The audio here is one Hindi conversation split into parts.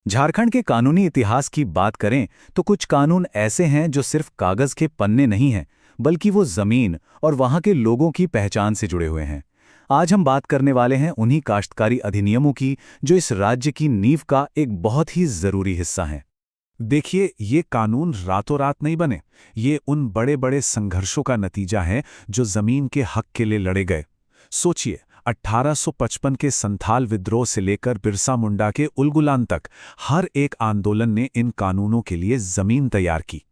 झारखंड के कानूनी इतिहास की बात करें तो कुछ कानून ऐसे हैं जो सिर्फ कागज के पन्ने नहीं हैं, बल्कि वो जमीन और वहां के लोगों की पहचान से जुड़े हुए हैं। आज हम बात करने वाले हैं उन्हीं काश्तकारी अधिनियमों की जो इस राज्य की नींव का एक बहुत ही जरूरी हिस्सा हैं। देखिए, ये कानून रातों रात नहीं बने। ये उन बड़े बड़े संघर्षों का नतीजा है जो जमीन के हक के लिए लड़े गए। सोचिए, 1855 के संथाल विद्रोह से लेकर बिरसा मुंडा के उलगुलान तक हर एक आंदोलन ने इन कानूनों के लिए जमीन तैयार की।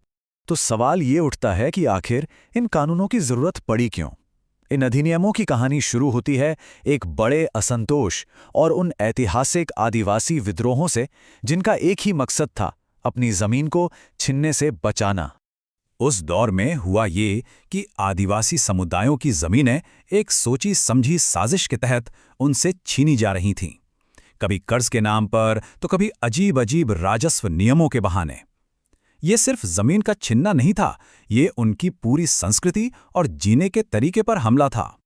तो सवाल ये उठता है कि आखिर इन कानूनों की जरूरत पड़ी क्यों? इन अधिनियमों की कहानी शुरू होती है एक बड़े असंतोष और उन ऐतिहासिक आदिवासी विद्रोहों से, जिनका एक ही मकसद था, अपनी जमीन को छीनने से बचाना। उस दौर में हुआ ये कि आदिवासी समुदायों की जमीनें एक सोची समझी साजिश के तहत उनसे छीनी जा रही थीं। कभी कर्ज के नाम पर तो कभी अजीब अजीब राजस्व नियमों के बहाने। ये सिर्फ जमीन का छीनना नहीं था, ये उनकी पूरी संस्कृति और जीने के तरीके पर हमला था।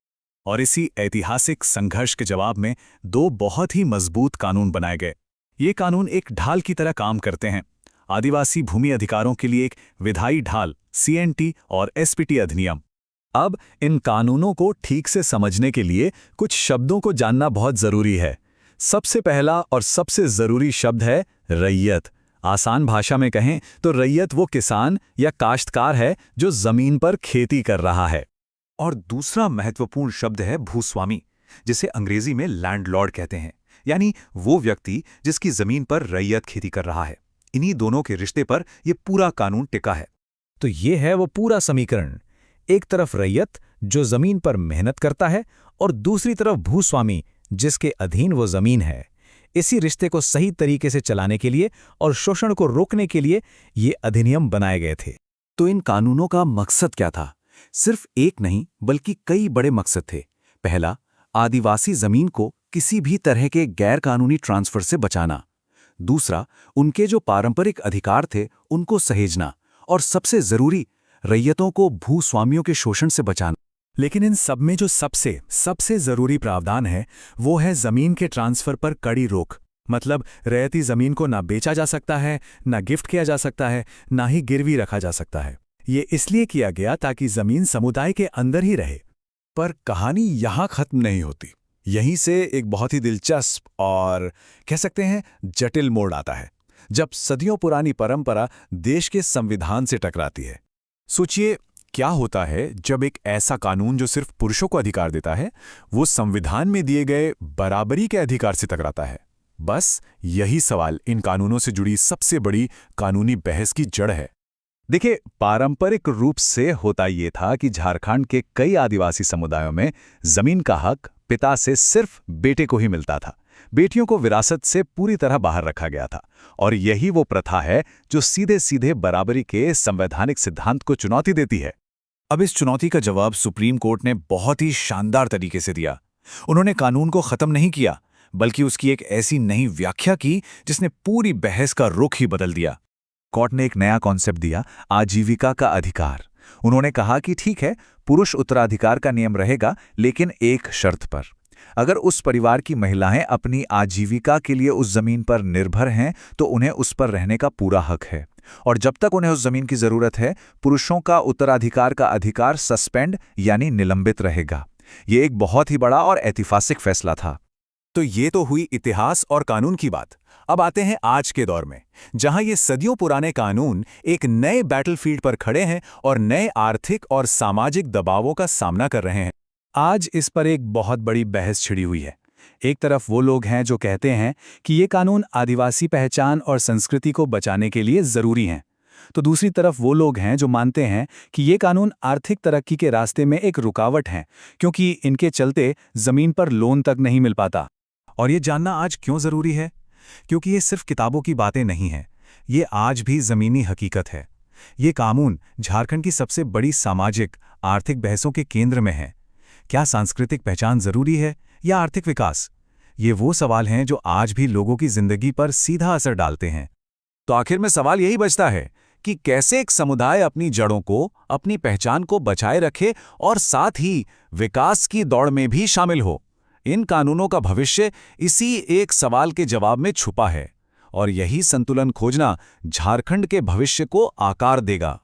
और इसी ऐतिहासिक संघर्ष के जवाब में दो बहुत ही मजबूत कानून बनाए गए। ये कानून एक ढाल की तरह काम करते हैं। आदिवासी भूमि अधिकारों के लिए एक विधायी ढाल सीएनटी और एसपीटी अधिनियम। अब इन कानूनों को ठीक से समझने के लिए कुछ शब्दों को जानना बहुत जरूरी है। सबसे पहला और सबसे जरूरी शब्द है रैयत। आसान भाषा में कहें तो रैयत वो किसान या काश्तकार है जो जमीन पर खेती कर रहा है। और दूसरा महत्वपूर्ण शब्द है भूस्वामी, जिसे अंग्रेजी में लैंडलॉर्ड कहते हैं, यानी वो व्यक्ति जिसकी जमीन पर रैयत खेती कर रहा है। इन्हीं दोनों के रिश्ते पर यह पूरा कानून टिका है। तो ये है वो पूरा समीकरण। एक तरफ रैयत जो जमीन पर मेहनत करता है, और दूसरी तरफ भूस्वामी जिसके अधीन वो जमीन है। इसी रिश्ते को सही तरीके से चलाने के लिए और शोषण को रोकने के लिए ये अधिनियम बनाए गए थे। तो इन कानूनों का मकसद क्या था? सिर्फ एक नहीं, बल्कि कई बड़े मकसद थे। पहला, आदिवासी जमीन को किसी भी तरह के गैर कानूनी ट्रांसफर से बचाना। दूसरा, उनके जो पारंपरिक अधिकार थे उनको सहेजना। और सबसे जरूरी, रैयतों को भूस्वामियों के शोषण से बचाना। लेकिन इन सब में जो सबसे जरूरी प्रावधान है वो है जमीन के ट्रांसफर पर कड़ी रोक। मतलब रैयती जमीन को ना बेचा जा सकता है, ना गिफ्ट किया जा सकता है, ना ही गिरवी रखा जा सकता है। ये इसलिए किया गया ताकि जमीन समुदाय के अंदर ही रहे। पर कहानी यहां खत्म नहीं होती। यहीं से एक बहुत ही दिलचस्प और कह सकते हैं जटिल मोड़ आता है, जब सदियों पुरानी परंपरा देश के संविधान से टकराती है। सोचिए, क्या होता है जब एक ऐसा कानून जो सिर्फ पुरुषों को अधिकार देता है, वो संविधान में दिए गए बराबरी के अधिकार से टकराता है। बस यही सवाल इन कानूनों से जुड़ी सबसे बड़ी कानूनी बहस की जड़ है। देखिए, पारंपरिक रूप से होता ये था कि झारखंड के कई आदिवासी समुदायों में जमीन का हक पिता से सिर्फ बेटे को ही मिलता था। बेटियों को विरासत से पूरी तरह बाहर रखा गया था। और यही वो प्रथा है जो सीधे सीधे बराबरी के संवैधानिक सिद्धांत को चुनौती देती है। अब इस चुनौती का जवाब सुप्रीम कोर्ट ने बहुत ही शानदार तरीके से दिया। उन्होंने कानून को खत्म नहीं किया, बल्कि उसकी एक ऐसी नई व्याख्या की जिसने पूरी बहस का रुख ही बदल दिया। कोर्ट ने एक नया कॉन्सेप्ट दिया, आजीविका का अधिकार। उन्होंने कहा कि ठीक है, पुरुष उत्तराधिकार का नियम रहेगा, लेकिन एक शर्त पर। अगर उस परिवार की महिलाएं अपनी आजीविका के लिए उस जमीन पर निर्भर हैं, तो उन्हें उस पर रहने का पूरा हक है। और जब तक उन्हें उस जमीन की जरूरत है, पुरुषों का उत्तराधिकार का अधिकार सस्पेंड यानी निलंबित रहेगा। ये एक बहुत ही बड़ा और ऐतिहासिक फैसला था। तो ये तो हुई इतिहास और कानून की बात। अब आते हैं आज के दौर में, जहां ये सदियों पुराने कानून एक नए बैटलफील्ड पर खड़े हैं और नए आर्थिक और सामाजिक दबावों का सामना कर रहे हैं। आज इस पर एक बहुत बड़ी बहस छिड़ी हुई है। एक तरफ वो लोग हैं जो कहते हैं कि ये कानून आदिवासी पहचान और संस्कृति को बचाने के लिए जरूरी हैं, तो दूसरी तरफ वो लोग हैं जो मानते हैं कि ये कानून आर्थिक तरक्की के रास्ते में एक रुकावट हैं, क्योंकि इनके चलते जमीन पर लोन तक नहीं मिल पाता। और ये जानना आज क्यों जरूरी है? क्योंकि ये सिर्फ किताबों की बातें नहीं हैं, ये आज भी जमीनी हकीकत है। ये कानून झारखंड की सबसे बड़ी सामाजिक आर्थिक बहसों के केंद्र में है। क्या सांस्कृतिक पहचान जरूरी है या आर्थिक विकास? ये वो सवाल हैं जो आज भी लोगों की जिंदगी पर सीधा असर डालते हैं। तो आखिर में सवाल यही बचता है कि कैसे एक समुदाय अपनी जड़ों को, अपनी पहचान को बचाए रखे और साथ ही विकास की दौड़ में भी शामिल हो। इन कानूनों का भविष्य इसी एक सवाल के जवाब में छुपा है। और यही संतुलन खोजना झारखंड के भविष्य को आकार देगा।